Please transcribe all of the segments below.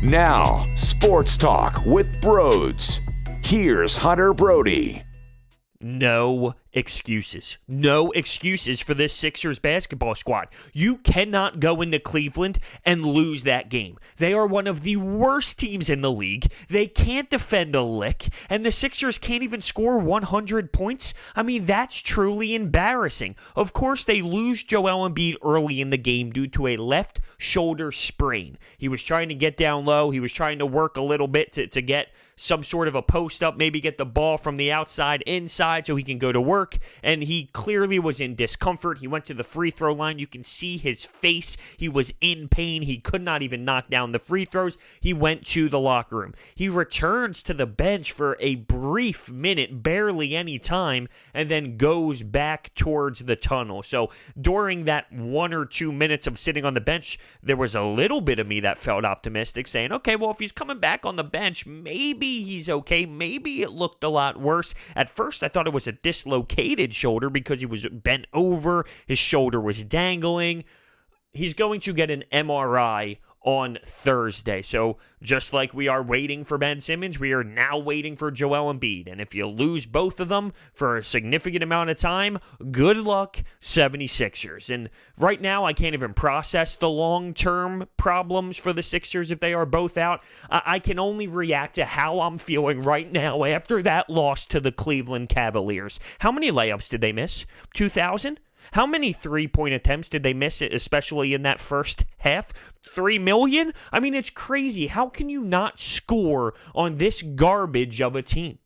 Now, Sports Talk with Broads. Here's Hunter Brody. No excuses. No excuses for this Sixers basketball squad. You cannot go into Cleveland and lose that game. They are one of the worst teams in the league. They can't defend a lick, and the Sixers can't even score 100 points. I mean, that's truly embarrassing. Of course, they lose Joel Embiid early in the game due to a left shoulder sprain. He was trying to get down low. He was trying to work a little bit to get some sort of a post up, maybe get the ball from the outside inside so he can go to work, and he clearly was in discomfort. He went to the free throw line. You can see his face. He was in pain. He could not even knock down the free throws. He went to the locker room. He returns to the bench for a brief minute, barely any time, and then goes back towards the tunnel. So during that 1 or 2 minutes of sitting on the bench, there was a little bit of me that felt optimistic, saying, okay, well, if he's coming back on the bench, maybe he's okay. Maybe it looked a lot worse. At first, I thought it was a dislocated shoulder because he was bent over. His shoulder was dangling. He's going to get an MRI on Thursday. So just like we are waiting for Ben Simmons, we are now waiting for Joel Embiid. And if you lose both of them for a significant amount of time, good luck, 76ers. And right now, I can't even process the long-term problems for the Sixers if they are both out. I can only react to how I'm feeling right now after that loss to the Cleveland Cavaliers. How many layups did they miss? 2,000? How many three-point attempts did they miss, especially in that first half? 3 million? I mean, it's crazy. How can you not score on this garbage of a team?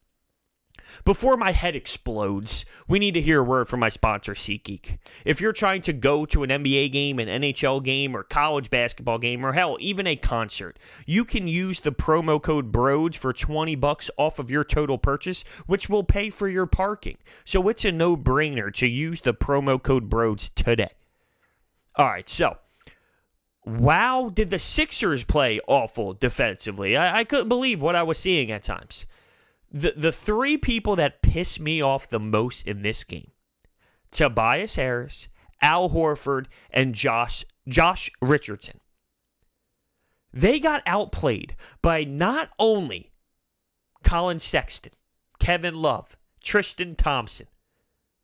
Before my head explodes, we need to hear a word from my sponsor, SeatGeek. If you're trying to go to an NBA game, an NHL game, or college basketball game, or hell, even a concert, you can use the promo code BROADS for $20 off of your total purchase, which will pay for your parking. So it's a no-brainer to use the promo code BROADS today. All right, so wow, did the Sixers play awful defensively? I couldn't believe what I was seeing at times. The three people that piss me off the most in this game, Tobias Harris, Al Horford, and Josh Richardson. They got outplayed by not only Collin Sexton, Kevin Love, Tristan Thompson.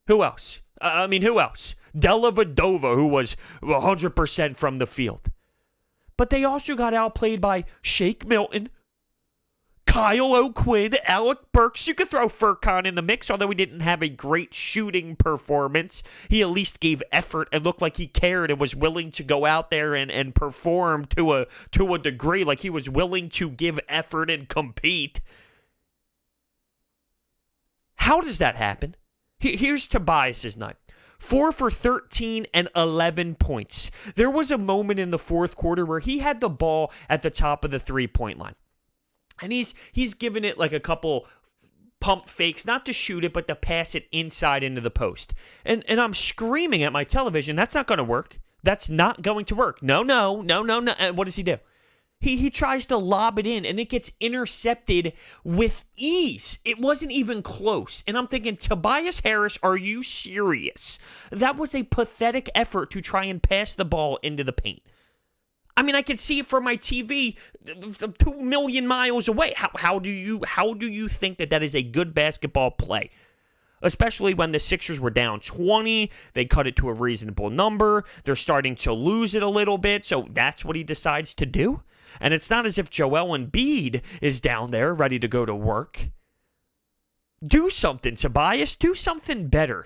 Who else? Who else? Dellavedova, who was 100% from the field. But they also got outplayed by Shake Milton, Kyle O'Quinn, Alec Burks. You could throw Furkan in the mix, although he didn't have a great shooting performance. He at least gave effort and looked like he cared and was willing to go out there and perform to a degree, like he was willing to give effort and compete. How does that happen? Here's Tobias's night. 4 for 13 and 11 points. There was a moment in the fourth quarter where he had the ball at the top of the three-point line. And he's given it like a couple pump fakes, not to shoot it, but to pass it inside into the post. And I'm screaming at my television, that's not going to work. That's not going to work. No. And what does he do? He tries to lob it in, and it gets intercepted with ease. It wasn't even close. And I'm thinking, Tobias Harris, are you serious? That was a pathetic effort to try and pass the ball into the paint. I mean, I can see it from my TV 2 million miles away. How do you think that is a good basketball play? Especially when the Sixers were down 20, they cut it to a reasonable number. They're starting to lose it a little bit, so that's what he decides to do. And it's not as if Joel Embiid is down there ready to go to work. Do something, Tobias. Do something better.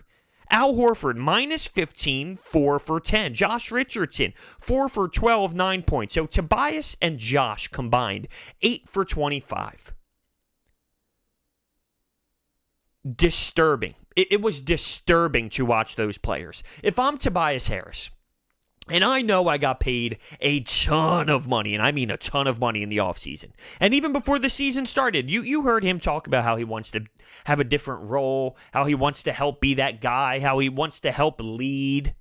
Al Horford, minus 15, 4 for 10. Josh Richardson, 4 for 12, 9 points. So Tobias and Josh combined, 8 for 25. Disturbing. It was disturbing to watch those players. If I'm Tobias Harris, and I know I got paid a ton of money, and I mean a ton of money in the offseason. And even before the season started, you heard him talk about how he wants to have a different role, how he wants to help be that guy, how he wants to help lead.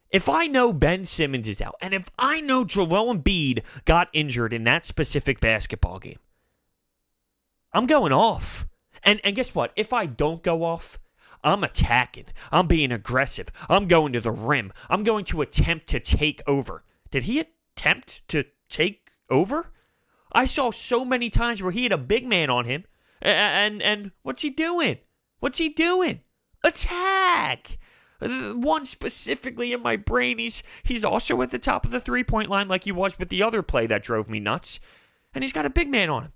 If I know Ben Simmons is out, and if I know Joel Embiid got injured in that specific basketball game, I'm going off. And guess what? If I don't go off, I'm attacking. I'm being aggressive. I'm going to the rim. I'm going to attempt to take over. Did he attempt to take over? I saw so many times where he had a big man on him, and what's he doing? What's he doing? Attack! One specifically in my brain, he's also at the top of the three-point line like he was with the other play that drove me nuts, and he's got a big man on him.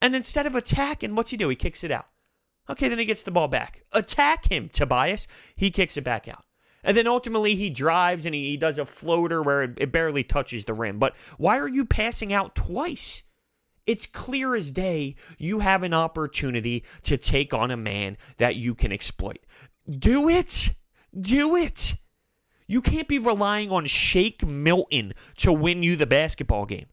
And instead of attacking, what's he do? He kicks it out. Okay, then he gets the ball back. Attack him, Tobias. He kicks it back out. And then ultimately he drives and he does a floater where it barely touches the rim. But why are you passing out twice? It's clear as day you have an opportunity to take on a man that you can exploit. Do it. Do it. You can't be relying on Shake Milton to win you the basketball game.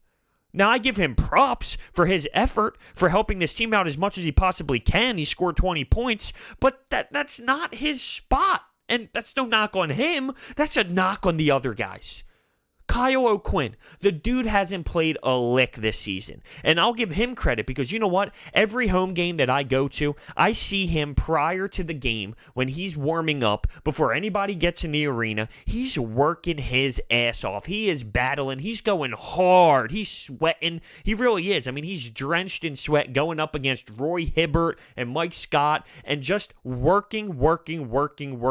Now, I give him props for his effort, for helping this team out as much as he possibly can. He scored 20 points, but that's not his spot. And that's no knock on him. That's a knock on the other guys. Kyle O'Quinn, the dude hasn't played a lick this season. And I'll give him credit because you know what? Every home game that I go to, I see him prior to the game when he's warming up, before anybody gets in the arena. He's working his ass off. He is battling. He's going hard. He's sweating. He really is. I mean, he's drenched in sweat going up against Roy Hibbert and Mike Scott and just working, waiting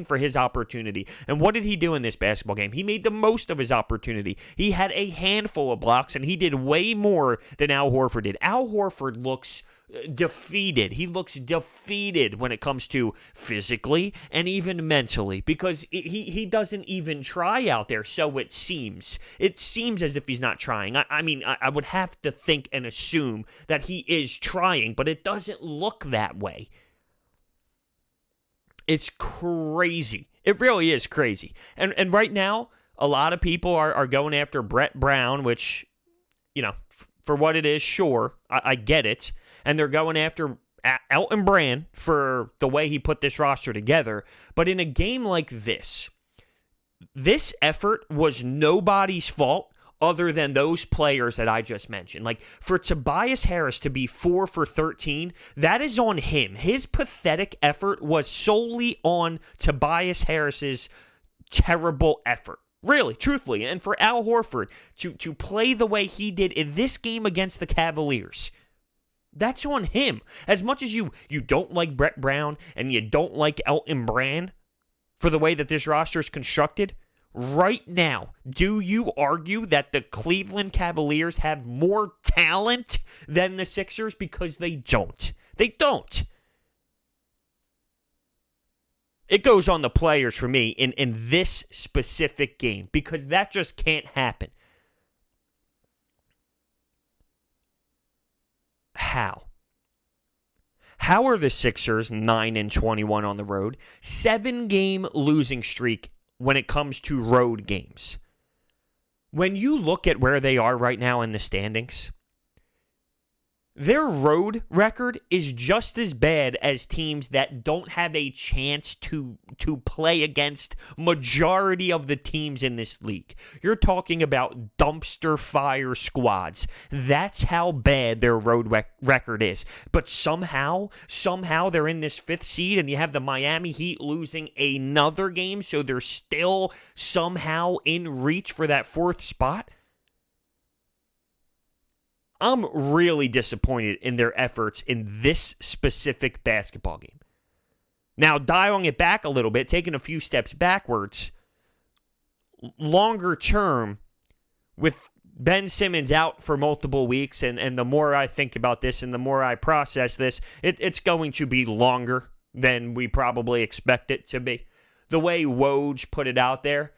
for his opportunity. And what did he do in this basketball game? He made the most of his opportunity. He had a handful of blocks, and he did way more than Al Horford did. Al Horford looks defeated. He looks defeated when it comes to physically and even mentally because he doesn't even try out there, so it seems. It seems as if he's not trying. I would have to think and assume that he is trying, but it doesn't look that way. It's crazy. It really is crazy. And right now, a lot of people are going after Brett Brown, which, you know, for what it is, sure, I get it. And they're going after Elton Brand for the way he put this roster together. But in a game like this effort was nobody's fault other than those players that I just mentioned. Like, for Tobias Harris to be 4 for 13, that is on him. His pathetic effort was solely on Tobias Harris's terrible effort. Really, truthfully. And for Al Horford to play the way he did in this game against the Cavaliers, that's on him. As much as you don't like Brett Brown and you don't like Elton Brand for the way that this roster is constructed, right now, do you argue that the Cleveland Cavaliers have more talent than the Sixers? Because they don't. They don't. It goes on the players for me in this specific game because that just can't happen. How? How are the Sixers 9-21 on the road? 7-game losing streak when it comes to road games. When you look at where they are right now in the standings, their road record is just as bad as teams that don't have a chance to play against majority of the teams in this league. You're talking about dumpster fire squads. That's how bad their road record is. But somehow they're in this 5th seed, and you have the Miami Heat losing another game, so they're still somehow in reach for that 4th spot. I'm really disappointed in their efforts in this specific basketball game. Now, dialing it back a little bit, taking a few steps backwards, longer term, with Ben Simmons out for multiple weeks, and the more I think about this and the more I process this, it's going to be longer than we probably expect it to be. The way Woj put it out there,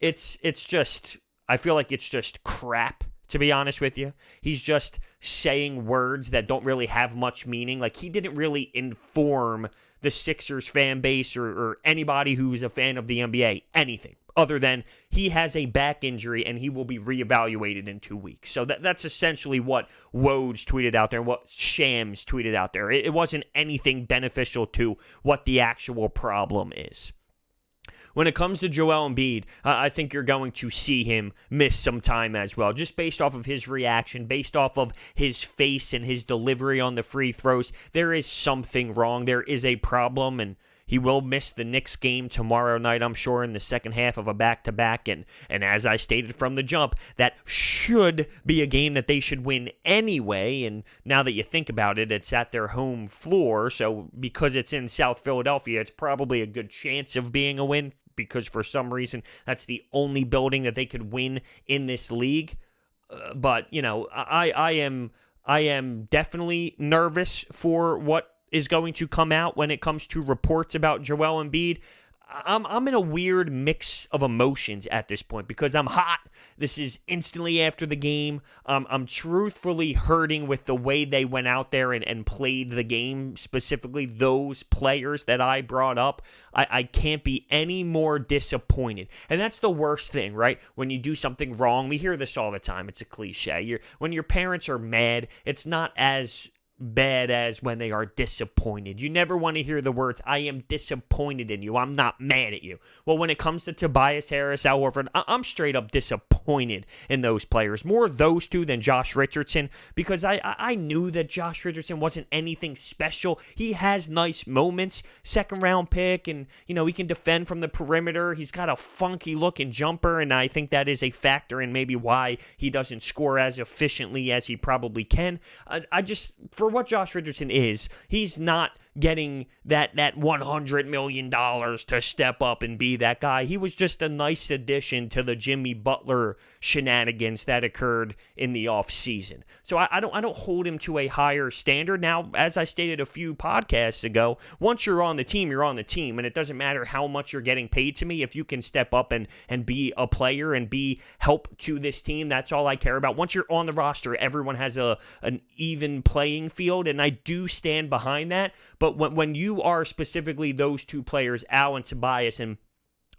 it's just, I feel like it's just crap. To be honest with you, he's just saying words that don't really have much meaning. Like, he didn't really inform the Sixers fan base or anybody who's a fan of the NBA anything other than he has a back injury and he will be reevaluated in 2 weeks. So that's essentially what Woj tweeted out there and what Shams tweeted out there. It wasn't anything beneficial to what the actual problem is. When it comes to Joel Embiid, I think you're going to see him miss some time as well, just based off of his reaction, based off of his face and his delivery on the free throws. There is something wrong. There is a problem, and He will miss the Knicks game tomorrow night, I'm sure, in the second half of a back-to-back. And as I stated from the jump, that should be a game that they should win anyway. And now that you think about it, it's at their home floor. So because it's in South Philadelphia, it's probably a good chance of being a win, because for some reason that's the only building that they could win in this league. But, I am definitely nervous for what is going to come out when it comes to reports about Joel Embiid. I'm in a weird mix of emotions at this point because I'm hot. This is instantly after the game. I'm truthfully hurting with the way they went out there and played the game, specifically those players that I brought up. I can't be any more disappointed. And that's the worst thing, right? When you do something wrong, we hear this all the time. It's a cliche. When your parents are mad, it's not as bad as when they are disappointed. You never want to hear the words, I am disappointed in you. I'm not mad at you. Well, when it comes to Tobias Harris, Al Horford, I'm straight up disappointed in those players. More those two than Josh Richardson, because I knew that Josh Richardson wasn't anything special. He has nice moments, second round pick, and he can defend from the perimeter. He's got a funky looking jumper, and I think that is a factor in maybe why he doesn't score as efficiently as he probably can. For what Josh Richardson is, he's not getting that $100 million to step up and be that guy. He was just a nice addition to the Jimmy Butler shenanigans that occurred in the offseason. So I don't hold him to a higher standard. Now, as I stated a few podcasts ago, once you're on the team, you're on the team, and it doesn't matter how much you're getting paid to me. If you can step up and be a player and be help to this team, that's all I care about. Once you're on the roster, everyone has an even playing field, and I do stand behind that. But when you are specifically those two players, Al and Tobias, and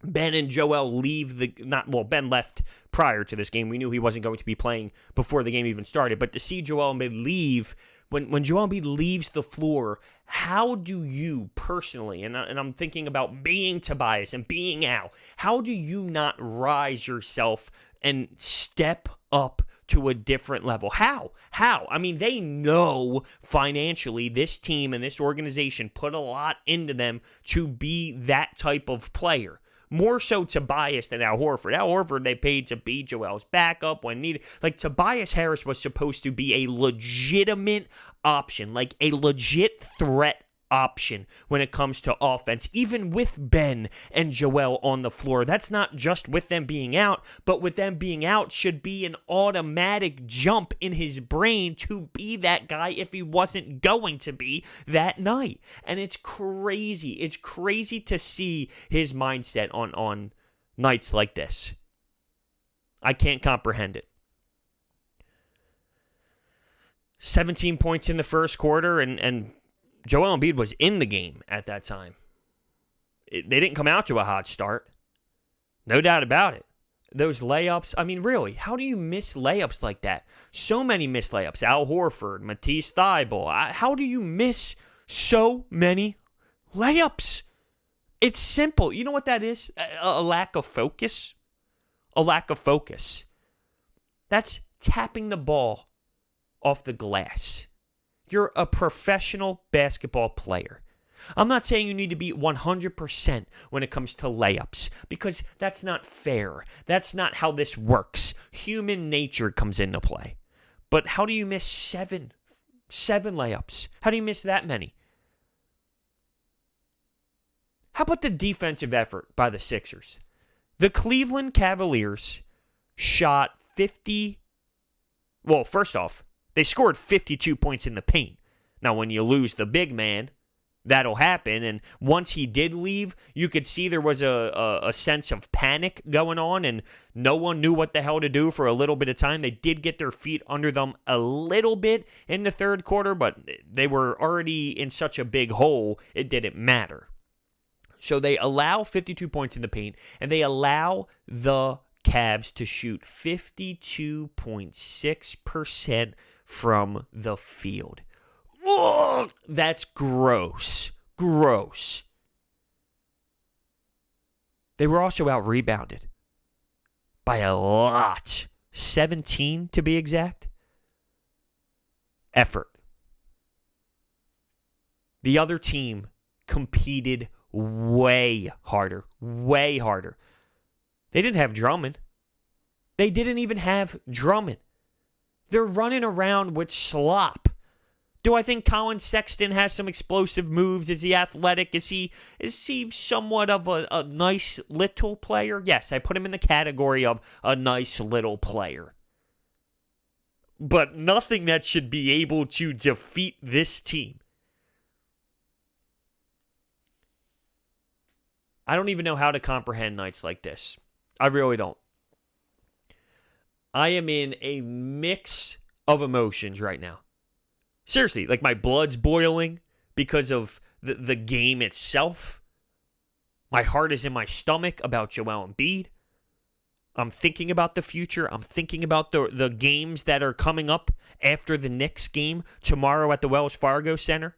Ben and Joel leave Ben left prior to this game. We knew he wasn't going to be playing before the game even started. But to see Joel Embiid leave, when Joel Embiid leaves the floor, how do you personally, and I'm thinking about being Tobias and being Al, how do you not rise yourself and step up to a different level? How? I mean, they know financially this team and this organization put a lot into them to be that type of player. More so Tobias than Al Horford. Al Horford, they paid to be Joel's backup when needed. Like, Tobias Harris was supposed to be a legitimate option, like a legit threat option when it comes to offense, even with Ben and Joel on the floor. That's not just with them being out, but with them being out should be an automatic jump in his brain to be that guy if he wasn't going to be that night. And it's crazy. It's crazy to see his mindset on nights like this. I can't comprehend it. 17 points in the first quarter, and Joel Embiid was in the game at that time. They didn't come out to a hot start. No doubt about it. Those layups, I mean, really, how do you miss layups like that? So many missed layups. Al Horford, Matisse Thybulle. How do you miss so many layups? It's simple. You know what that is? A lack of focus. A lack of focus. That's tapping the ball off the glass. You're a professional basketball player. I'm not saying you need to be 100% when it comes to layups, because that's not fair. That's not how this works. Human nature comes into play. But how do you miss seven layups? How do you miss that many? How about the defensive effort by the Sixers? The Cleveland Cavaliers shot 50. Well, first off, they scored 52 points in the paint. Now, when you lose the big man, that'll happen. And once he did leave, you could see there was a sense of panic going on, and no one knew what the hell to do for a little bit of time. They did get their feet under them a little bit in the third quarter, but they were already in such a big hole, it didn't matter. So they allow 52 points in the paint, and they allow the Cavs to shoot 52.6% from the field. Ugh, that's gross. Gross. They were also out-rebounded by a lot. 17 to be exact. Effort. The other team competed way harder. Way harder. They didn't have Drummond. They didn't even have Drummond. They're running around with slop. Do I think Collin Sexton has some explosive moves? Is he athletic? Is he somewhat of a nice little player? Yes, I put him in the category of a nice little player. But nothing that should be able to defeat this team. I don't even know how to comprehend nights like this. I really don't. I am in a mix of emotions right now. Seriously, like my blood's boiling because of the game itself. My heart is in my stomach about Joel Embiid. I'm thinking about the future. I'm thinking about the games that are coming up after the Knicks game tomorrow at the Wells Fargo Center.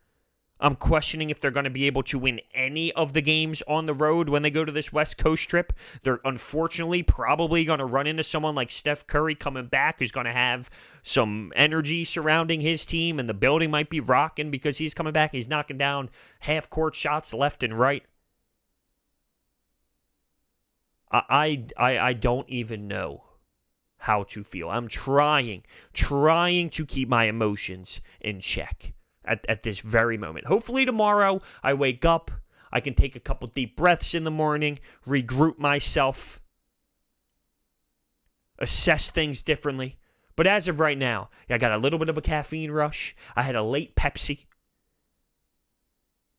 I'm questioning if they're going to be able to win any of the games on the road when they go to this West Coast trip. They're unfortunately probably going to run into someone like Steph Curry coming back who's going to have some energy surrounding his team, and the building might be rocking because he's coming back. He's knocking down half-court shots left and right. I don't even know how to feel. I'm trying to keep my emotions in check at this very moment. Hopefully tomorrow I wake up, I can take a couple deep breaths in the morning, regroup myself, assess things differently. But as of right now, I got a little bit of a caffeine rush. I had a late Pepsi,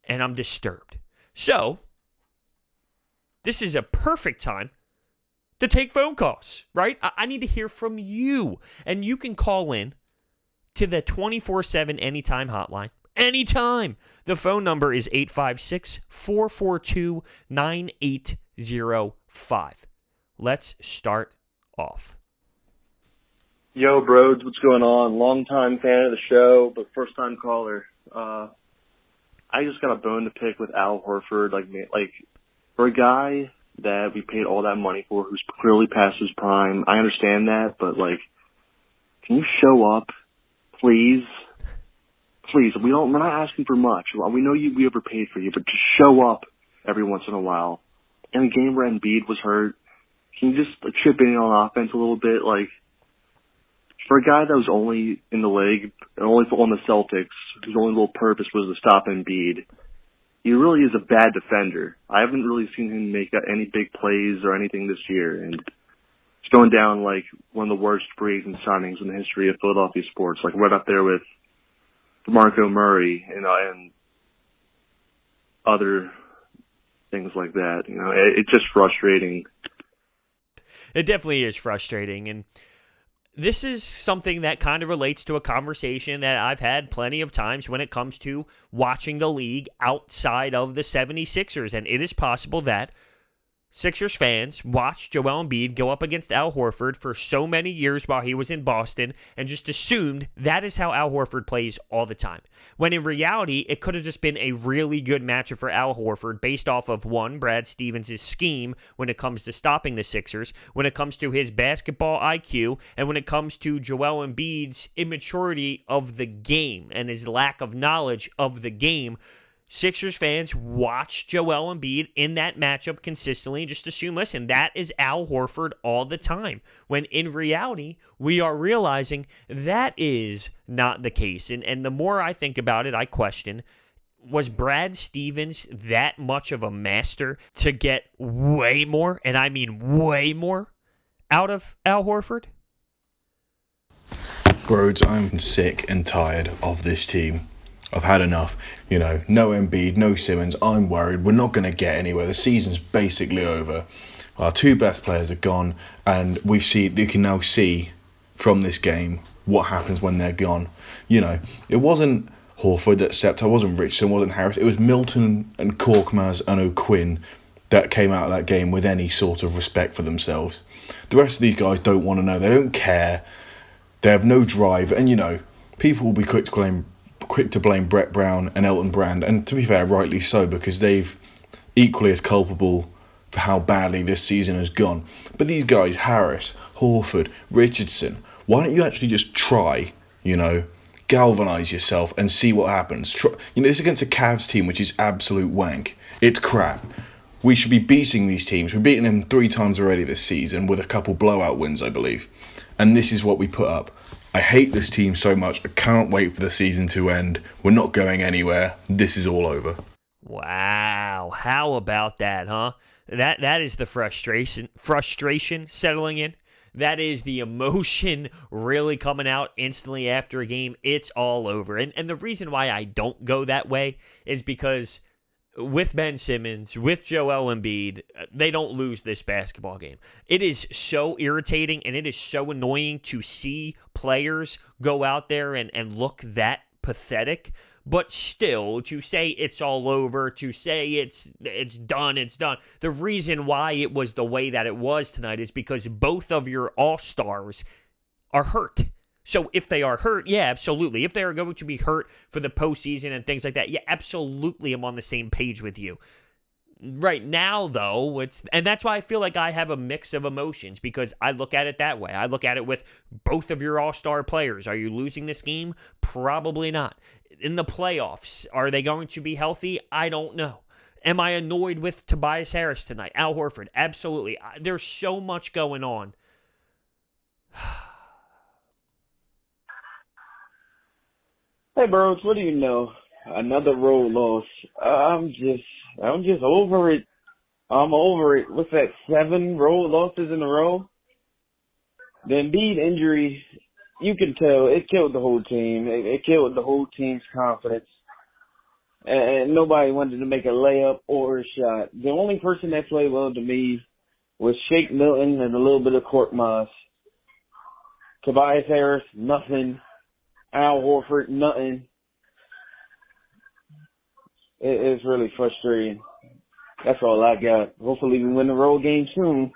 and I'm disturbed. So, this is a perfect time to take phone calls, right? I need to hear from you. And you can call in to the 24/7 anytime hotline. Anytime. The phone number is 856-442-9805. Let's start off. Yo, Broads, what's going on? Long-time fan of the show, but first-time caller. I just got a bone to pick with Al Horford. Like for a guy that we paid all that money for, who's clearly past his prime, I understand that, but can you show up, please? Please, we're not asking for much. We know we overpaid for you, but just show up every once in a while. In a game where Embiid was hurt, can you just chip in on offense a little bit? For a guy that was only in the league, only on the Celtics, whose only little purpose was to stop Embiid, he really is a bad defender. I haven't really seen him make any big plays or anything this year, and it's going down like one of the worst free agent signings in the history of Philadelphia sports, right up there with DeMarco Murray and other things like that. It's just frustrating. It definitely is frustrating, and this is something that kind of relates to a conversation that I've had plenty of times when it comes to watching the league outside of the 76ers. And it is possible that Sixers fans watched Joel Embiid go up against Al Horford for so many years while he was in Boston and just assumed that is how Al Horford plays all the time. When in reality, it could have just been a really good matchup for Al Horford based off of, one, Brad Stevens' scheme when it comes to stopping the Sixers, when it comes to his basketball IQ, and when it comes to Joel Embiid's immaturity of the game and his lack of knowledge of the game. Sixers fans watch Joel Embiid in that matchup consistently and just assume, listen, that is Al Horford all the time. When in reality, we are realizing that is not the case. And the more I think about it, I question, was Brad Stevens that much of a master to get way more, and I mean way more, out of Al Horford? Rhodes, I'm sick and tired of this team. I've had enough. No Embiid, no Simmons. I'm worried. We're not going to get anywhere. The season's basically over. Our two best players are gone, and you can now see from this game what happens when they're gone. It wasn't Horford that stepped up. It wasn't Richardson. It wasn't Harris. It was Milton and Korkmaz and O'Quinn that came out of that game with any sort of respect for themselves. The rest of these guys don't want to know. They don't care. They have no drive. And, people will be quick to blame Brett Brown and Elton Brand, and to be fair, rightly so, because they've equally as culpable for how badly this season has gone. But these guys, Harris, Horford, Richardson, why don't you actually just try, galvanise yourself and see what happens? This is against a Cavs team which is absolute wank. It's crap. We should be beating these teams. We've beaten them 3 times already this season with a couple blowout wins, I believe. And this is what we put up. I hate this team so much. I can't wait for the season to end. We're not going anywhere. This is all over. Wow. How about that, huh? That is the frustration settling in. That is the emotion really coming out instantly after a game. It's all over. And the reason why I don't go that way is because with Ben Simmons, with Joel Embiid, they don't lose this basketball game. It is so irritating and it is so annoying to see players go out there and look that pathetic. But still, to say it's all over, to say it's done. The reason why it was the way that it was tonight is because both of your all-stars are hurt. So if they are hurt, yeah, absolutely. If they are going to be hurt for the postseason and things like that, yeah, absolutely, I'm on the same page with you. Right now, though, and that's why I feel like I have a mix of emotions, because I look at it that way. I look at it with both of your all-star players. Are you losing this game? Probably not. In the playoffs, are they going to be healthy? I don't know. Am I annoyed with Tobias Harris tonight? Al Horford? Absolutely. There's so much going on. Hey, bros, what do you know? Another road loss. I'm just over it. I'm over it. What's that, 7 road losses in a row? The Embiid injury, you can tell, it killed the whole team. It killed the whole team's confidence. And nobody wanted to make a layup or a shot. The only person that played well to me was Shake Milton and a little bit of Court Moss. Tobias Harris, nothing. Al Horford, nothing. It's really frustrating. That's all I got. Hopefully we win the road game soon.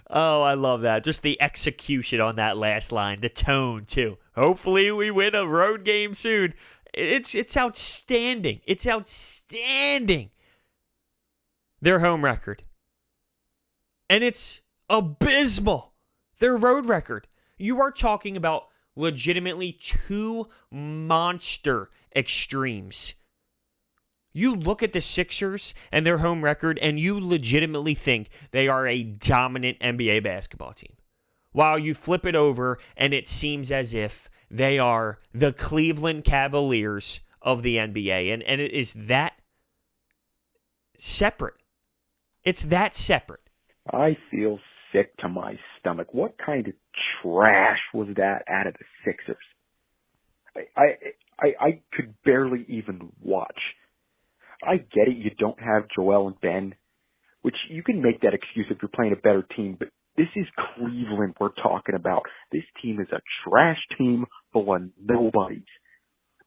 Oh, I love that. Just the execution on that last line. The tone, too. Hopefully we win a road game soon. It's outstanding. It's outstanding. Their home record. And it's abysmal. Their road record. You are talking about legitimately 2 monster extremes. You look at the Sixers and their home record, and you legitimately think they are a dominant NBA basketball team. While you flip it over, and it seems as if they are the Cleveland Cavaliers of the NBA. And it is that separate. It's that separate. I feel sick to my stomach. What kind of trash was that out of the Sixers? I could barely even watch. I get it, you don't have Joel and Ben, which you can make that excuse if you're playing a better team, but this is Cleveland we're talking about. This team is a trash team full of nobodies.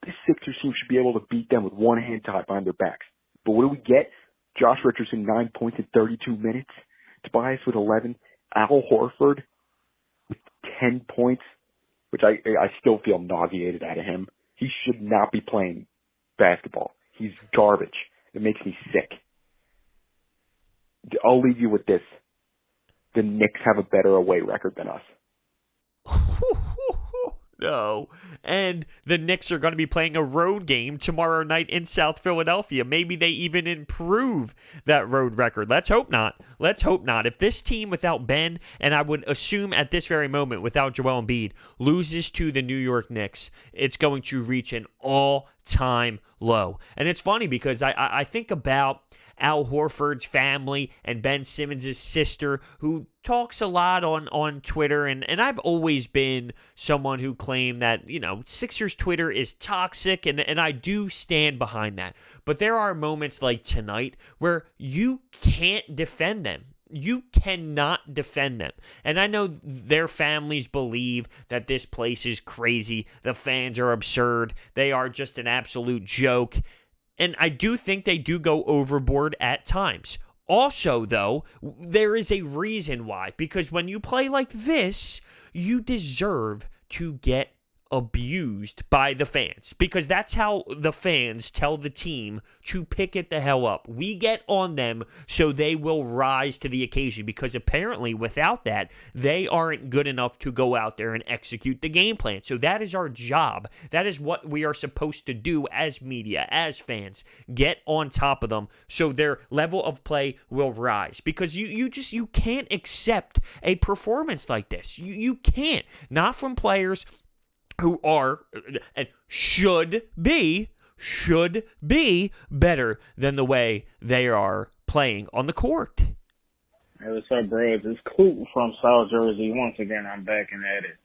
This Sixers team should be able to beat them with one hand tied behind their backs. But what do we get? Josh Richardson, 9 points in 32 minutes. Tobias with 11. Al Horford with 10 points, which I still feel nauseated out of him. He should not be playing basketball. He's garbage. It makes me sick. I'll leave you with this. The Knicks have a better away record than us. No. And the Knicks are going to be playing a road game tomorrow night in South Philadelphia. Maybe they even improve that road record. Let's hope not. Let's hope not. If this team without Ben, and I would assume at this very moment without Joel Embiid, loses to the New York Knicks, it's going to reach an all-time low. And it's funny because I think about Al Horford's family and Ben Simmons' sister, who talks a lot on Twitter, and I've always been someone who claimed that, Sixers Twitter is toxic, and I do stand behind that. But there are moments like tonight where you can't defend them. You cannot defend them. And I know their families believe that this place is crazy. The fans are absurd. They are just an absolute joke. And I do think they do go overboard at times. Also, though, there is a reason why. Because when you play like this, you deserve to get abused by the fans, because that's how the fans tell the team to pick it the hell up. We get on them so they will rise to the occasion, because apparently without that, they aren't good enough to go out there and execute the game plan. So that is our job. That is what we are supposed to do as media, as fans. Get on top of them so their level of play will rise, because you can't accept a performance like this. You can't. Not from players who are and should be better than the way they are playing on the court. Hey, what's up, bros? It's Coop from South Jersey. Once again, I'm back and at it.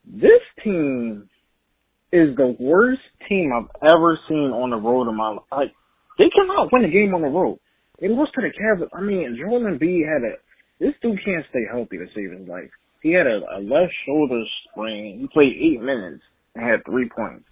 This team is the worst team I've ever seen on the road in my life. Like, they cannot win a game on the road. They lost to the Cavaliers. I mean, Joel Embiid this dude can't stay healthy to save his life. He had a left shoulder sprain. He played 8 minutes and had 3 points.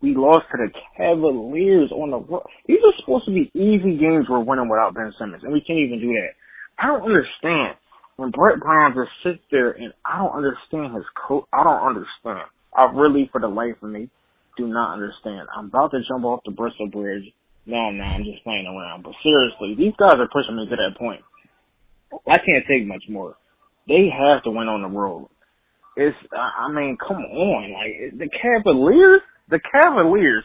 We lost to the Cavaliers on the road. These are supposed to be easy games we're winning without Ben Simmons, and we can't even do that. I don't understand when Brett Brown just sits there, and I don't understand his coach. I don't understand. I really, for the life of me, do not understand. I'm about to jump off the Bristol Bridge. No, I'm not. I'm just playing around. But seriously, these guys are pushing me to that point. I can't take much more. They have to win on the road. I mean, come on. Like, the Cavaliers,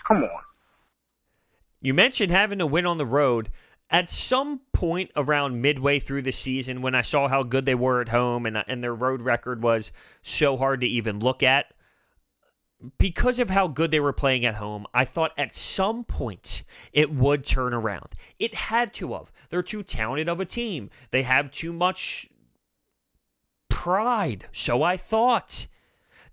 come on. You mentioned having to win on the road. At some point around midway through the season, when I saw how good they were at home and their road record was so hard to even look at, because of how good they were playing at home, I thought at some point it would turn around. It had to have. They're too talented of a team. They have too much pride. So I thought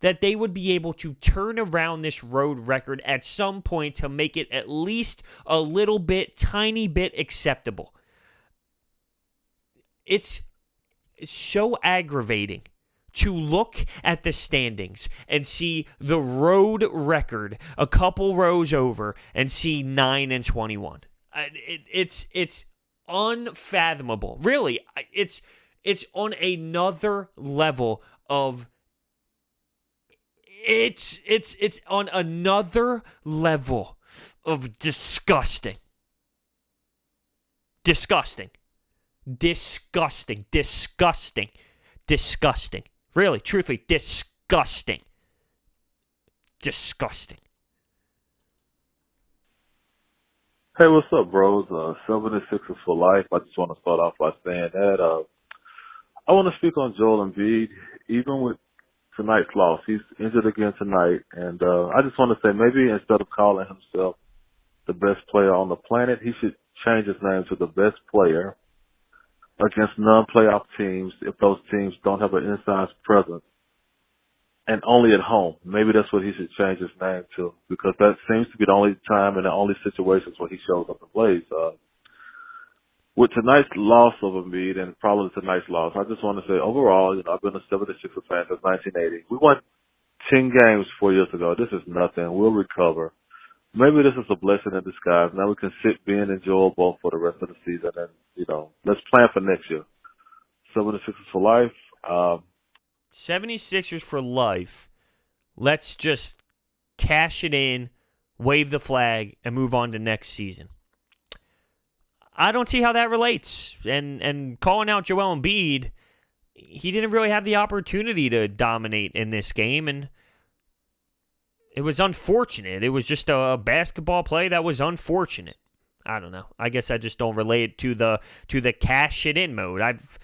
that they would be able to turn around this road record at some point to make it at least a little bit, tiny bit acceptable. It's so aggravating to look at the standings and see the road record a couple rows over and see 9-21. It's unfathomable. Really, it's on another level of it's on another level of disgusting. Really, truthfully, disgusting. Hey, what's up, bros? 76ers for life. I just want to start off by saying that I want to speak on Joel Embiid. Even with tonight's loss, he's injured again tonight, and I just want to say maybe instead of calling himself the best player on the planet, he should change his name to the best player against non-playoff teams if those teams don't have an inside presence, and only at home. Maybe that's what he should change his name to, because that seems to be the only time and the only situations where he shows up and plays. With tonight's loss of Embiid and probably tonight's loss, I just want to say overall, I've been a 76er fan since 1980. We won 10 games 4 years ago. This is nothing. We'll recover. Maybe this is a blessing in disguise. Now we can sit Ben and Joel both for the rest of the season, and let's plan for next year. 76ers for life. 76ers for life. Let's just cash it in, wave the flag, and move on to next season. I don't see how that relates. And calling out Joel Embiid, he didn't really have the opportunity to dominate in this game, and it was unfortunate. It was just a basketball play that was unfortunate. I don't know. I guess I just don't relate to the cash it in mode. I've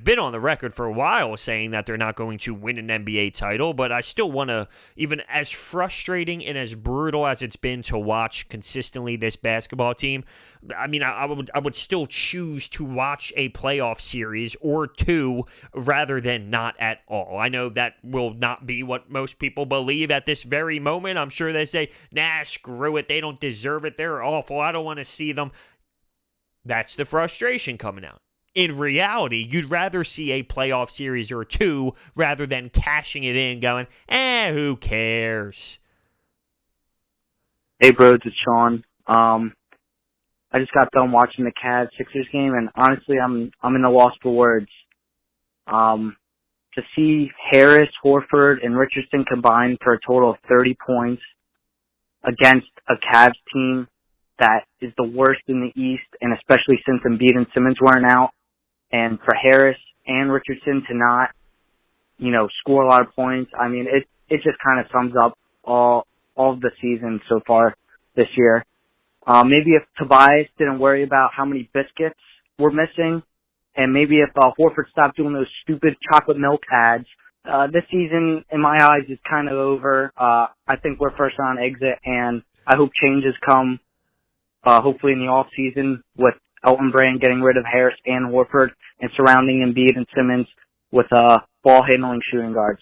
been on the record for a while saying that they're not going to win an NBA title, but I still want to, even as frustrating and as brutal as it's been to watch consistently this basketball team, I would still choose to watch a playoff series or two rather than not at all. I know that will not be what most people believe at this very moment. I'm sure they say, nah, screw it. They don't deserve it. They're awful. I don't want to see them. That's the frustration coming out. In reality, you'd rather see a playoff series or two rather than cashing it in going, who cares? Hey, bros, it's Sean. I just got done watching the Cavs Sixers game, and honestly, I'm in a loss for words. to see Harris, Horford, and Richardson combined for a total of 30 points against a Cavs team that is the worst in the East, and especially since Embiid and Simmons weren't out, and for Harris and Richardson to not, score a lot of points. I mean, it just kind of sums up all of the season so far this year. Maybe if Tobias didn't worry about how many biscuits we're missing, and maybe if Horford stopped doing those stupid chocolate milk ads, this season, in my eyes, is kind of over. I think we're first round exit, and I hope changes come, hopefully in the off season, with Elton Brand getting rid of Harris and Horford and surrounding Embiid and Simmons with ball handling shooting guards.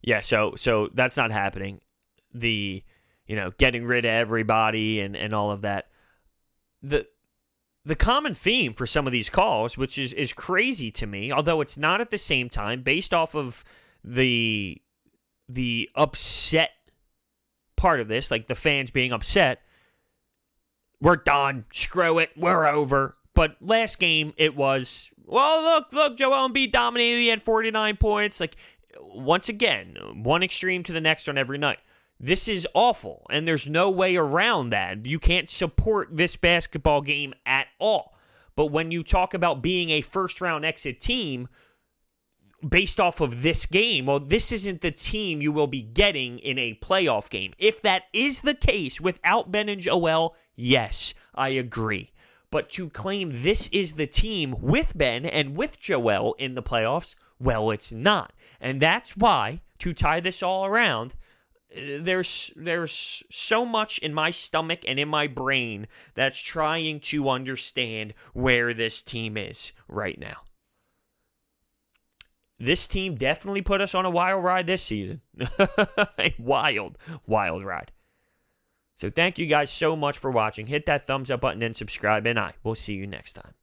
Yeah, so that's not happening. The getting rid of everybody and all of that. The common theme for some of these calls, which is crazy to me, although it's not at the same time, based off of the upset part of this, like the fans being upset, we're done, screw it, we're over. But last game, it was, well, look, Joel Embiid dominated, he had 49 points. Like, once again, one extreme to the next one every night. This is awful, and there's no way around that. You can't support this basketball game at all. But when you talk about being a first-round exit team based off of this game, well, this isn't the team you will be getting in a playoff game. If that is the case without Ben and Joel, yes, I agree. But to claim this is the team with Ben and with Joel in the playoffs, well, it's not. And that's why, to tie this all around, there's so much in my stomach and in my brain that's trying to understand where this team is right now. This team definitely put us on a wild ride this season. A wild ride. So thank you guys so much for watching. Hit that thumbs up button and subscribe, and I will see you next time.